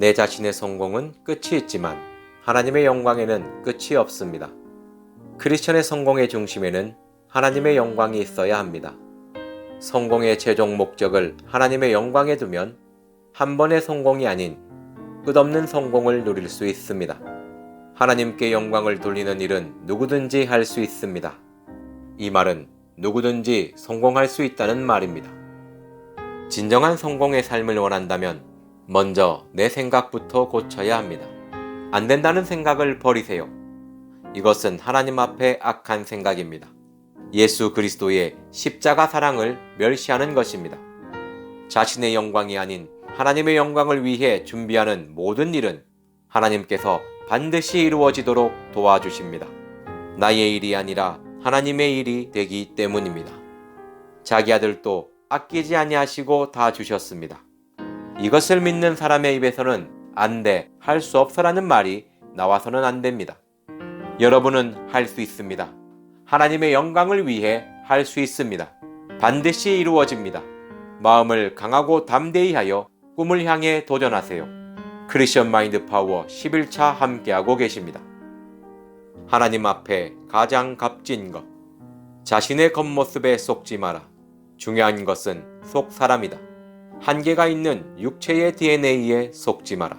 내 자신의 성공은 끝이 있지만 하나님의 영광에는 끝이 없습니다. 크리스천의 성공의 중심에는 하나님의 영광이 있어야 합니다. 성공의 최종 목적을 하나님의 영광에 두면 한 번의 성공이 아닌 끝없는 성공을 누릴 수 있습니다. 하나님께 영광을 돌리는 일은 누구든지 할 수 있습니다. 이 말은 누구든지 성공할 수 있다는 말입니다. 진정한 성공의 삶을 원한다면 먼저 내 생각부터 고쳐야 합니다. 안 된다는 생각을 버리세요. 이것은 하나님 앞에 악한 생각입니다. 예수 그리스도의 십자가 사랑을 멸시하는 것입니다. 자신의 영광이 아닌 하나님의 영광을 위해 준비하는 모든 일은 하나님께서 반드시 이루어지도록 도와주십니다. 나의 일이 아니라 하나님의 일이 되기 때문입니다. 자기 아들도 아끼지 아니하시고 다 주셨습니다. 이것을 믿는 사람의 입에서는 안 돼, 할 수 없어라는 말이 나와서는 안 됩니다. 여러분은 할 수 있습니다. 하나님의 영광을 위해 할 수 있습니다. 반드시 이루어집니다. 마음을 강하고 담대히 하여 꿈을 향해 도전하세요. 크리스천 마인드 파워 11차 함께하고 계십니다. 하나님 앞에 가장 값진 것. 자신의 겉모습에 속지 마라. 중요한 것은 속 사람이다. 한계가 있는 육체의 DNA에 속지 마라.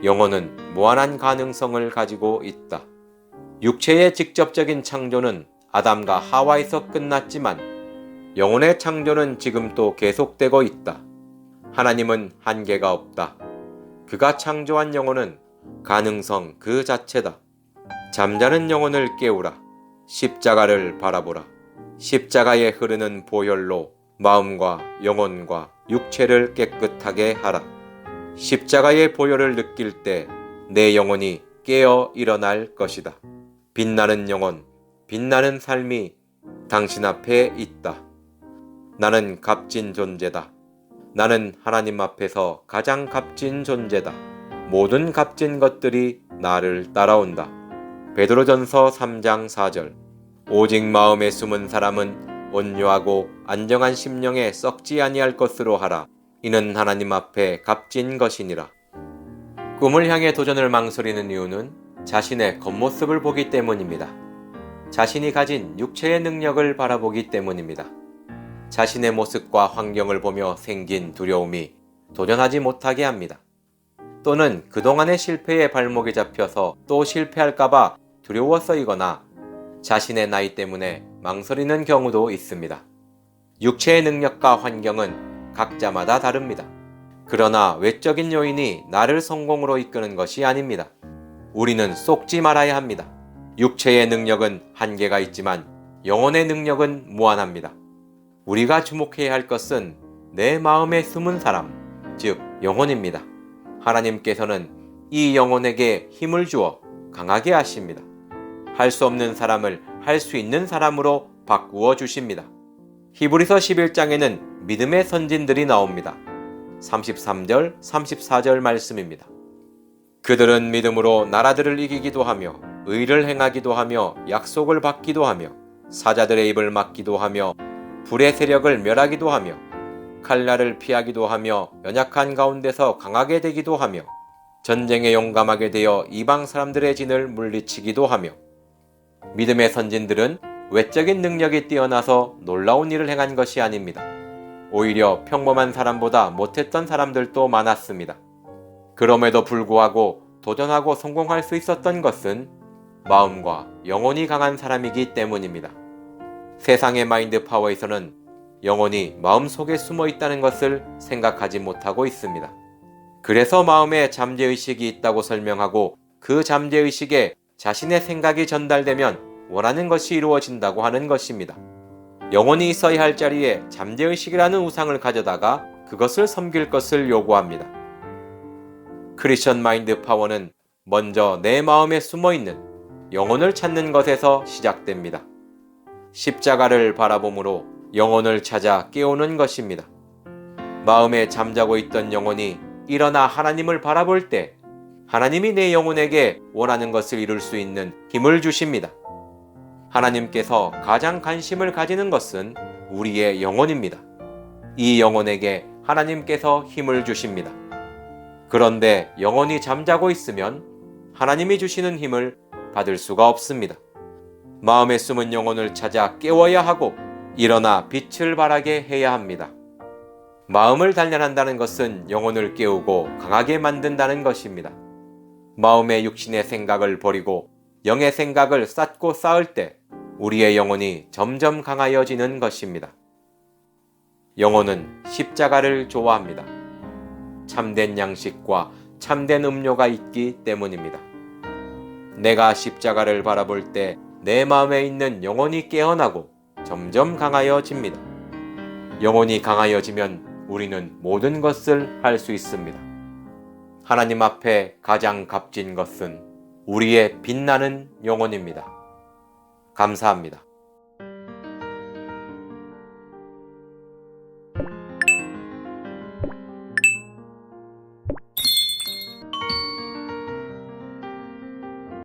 영혼은 무한한 가능성을 가지고 있다. 육체의 직접적인 창조는 아담과 하와에서 끝났지만 영혼의 창조는 지금도 계속되고 있다. 하나님은 한계가 없다. 그가 창조한 영혼은 가능성 그 자체다. 잠자는 영혼을 깨우라. 십자가를 바라보라. 십자가에 흐르는 보혈로 마음과 영혼과 육체를 깨끗하게 하라. 십자가의 보혈을 느낄 때 내 영혼이 깨어 일어날 것이다. 빛나는 영혼, 빛나는 삶이 당신 앞에 있다. 나는 값진 존재다. 나는 하나님 앞에서 가장 값진 존재다. 모든 값진 것들이 나를 따라온다. 베드로전서 3장 4절. 오직 마음에 숨은 사람은 온유하고 안정한 심령에 썩지 아니할 것으로 하라. 이는 하나님 앞에 값진 것이니라. 꿈을 향해 도전을 망설이는 이유는 자신의 겉모습을 보기 때문입니다. 자신이 가진 육체의 능력을 바라보기 때문입니다. 자신의 모습과 환경을 보며 생긴 두려움이 도전하지 못하게 합니다. 또는 그동안의 실패에 발목이 잡혀서 또 실패할까봐 두려워서이거나 자신의 나이 때문에 망설이는 경우도 있습니다. 육체의 능력과 환경은 각자마다 다릅니다. 그러나 외적인 요인이 나를 성공으로 이끄는 것이 아닙니다. 우리는 속지 말아야 합니다. 육체의 능력은 한계가 있지만 영혼의 능력은 무한합니다. 우리가 주목해야 할 것은 내 마음에 숨은 사람, 즉 영혼입니다. 하나님께서는 이 영혼에게 힘을 주어 강하게 하십니다. 할 수 없는 사람을 할 수 있는 사람으로 바꾸어 주십니다. 히브리서 11장에는 믿음의 선진들이 나옵니다. 33절, 34절 말씀입니다. 그들은 믿음으로 나라들을 이기기도 하며 의를 행하기도 하며 약속을 받기도 하며 사자들의 입을 막기도 하며 불의 세력을 멸하기도 하며 칼날을 피하기도 하며 연약한 가운데서 강하게 되기도 하며 전쟁에 용감하게 되어 이방 사람들의 진을 물리치기도 하며. 믿음의 선진들은 외적인 능력이 뛰어나서 놀라운 일을 행한 것이 아닙니다. 오히려 평범한 사람보다 못했던 사람들도 많았습니다. 그럼에도 불구하고 도전하고 성공할 수 있었던 것은 마음과 영혼이 강한 사람이기 때문입니다. 세상의 마인드 파워에서는 영혼이 마음속에 숨어 있다는 것을 생각하지 못하고 있습니다. 그래서 마음에 잠재의식이 있다고 설명하고 그 잠재의식에 자신의 생각이 전달되면 원하는 것이 이루어진다고 하는 것입니다. 영혼이 있어야 할 자리에 잠재의식이라는 우상을 가져다가 그것을 섬길 것을 요구합니다. 크리스천 마인드 파워는 먼저 내 마음에 숨어있는 영혼을 찾는 것에서 시작됩니다. 십자가를 바라봄으로 영혼을 찾아 깨우는 것입니다. 마음에 잠자고 있던 영혼이 일어나 하나님을 바라볼 때 하나님이 내 영혼에게 원하는 것을 이룰 수 있는 힘을 주십니다. 하나님께서 가장 관심을 가지는 것은 우리의 영혼입니다. 이 영혼에게 하나님께서 힘을 주십니다. 그런데 영혼이 잠자고 있으면 하나님이 주시는 힘을 받을 수가 없습니다. 마음에 숨은 영혼을 찾아 깨워야 하고 일어나 빛을 발하게 해야 합니다. 마음을 단련한다는 것은 영혼을 깨우고 강하게 만든다는 것입니다. 마음의 육신의 생각을 버리고 영의 생각을 쌓고 쌓을 때 우리의 영혼이 점점 강하여지는 것입니다. 영혼은 십자가를 좋아합니다. 참된 양식과 참된 음료가 있기 때문입니다. 내가 십자가를 바라볼 때 내 마음에 있는 영혼이 깨어나고 점점 강하여집니다. 영혼이 강하여지면 우리는 모든 것을 할 수 있습니다. 하나님 앞에 가장 값진 것은 우리의 빛나는 영혼입니다. 감사합니다.